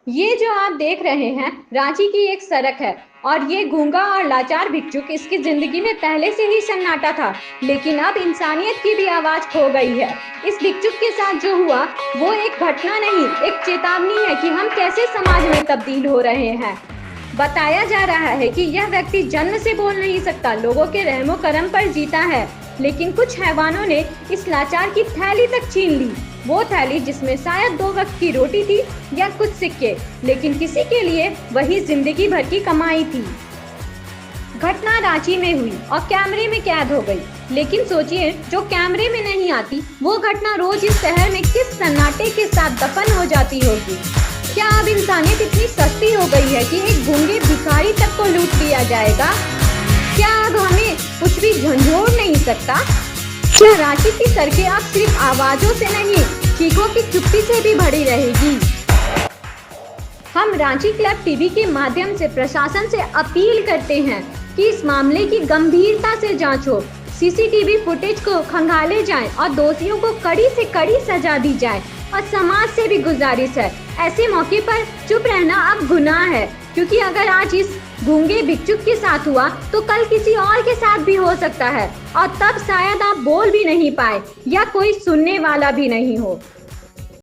ये जो आप देख रहे हैं रांची की एक सड़क है और ये गूंगा और लाचार भिक्षुक इसकी जिंदगी में पहले से ही सन्नाटा था। लेकिन अब इंसानियत की भी आवाज खो गई है। इस भिक्षुक के साथ जो हुआ वो एक घटना नहीं, एक चेतावनी है कि हम कैसे समाज में तब्दील हो रहे हैं। बताया जा रहा है कि यह व्यक्ति जन्म से बोल नहीं सकता, लोगों के रहमो करम पर जीता है, लेकिन कुछ हैवानों ने इस लाचार की थैली तक छीन ली। वो थैली जिसमें शायद 2 वक्त की रोटी थी या कुछ सिक्के, लेकिन किसी के लिए वही जिंदगी भर की कमाई थी। घटना रांची में हुई और कैमरे में कैद हो गई। लेकिन सोचिए, जो कैमरे में नहीं आती वो घटना रोज इस शहर में किस सन्नाटे के साथ दफन हो जाती होगी। क्या अब इंसानियत इतनी सस्ती हो गई है कि एक गूंगे भिखारी तक को लूट लिया जाएगा? क्या अब हमें कुछ भी झंझोड़ नहीं सकता? क्या रांची की सड़कें अब सिर्फ आवाजों से नहीं, चीखों की चुप्पी से भी भरी रहेगी? हम रांची क्लब टीवी के माध्यम से प्रशासन से अपील करते हैं कि इस मामले की गंभीरता से जांच हो, सीसीटीवी फुटेज को खंगाले जाएं और दोषियों को कड़ी से कड़ी सजा दी जाए। और समाज से भी गुजारिश है, ऐसे मौके पर चुप रहना अब गुनाह है, क्योंकि अगर आज इस गूंगे भिक्षुक के साथ हुआ तो कल किसी और के साथ भी हो सकता है और तब शायद आप बोल भी नहीं पाए या कोई सुनने वाला भी नहीं हो।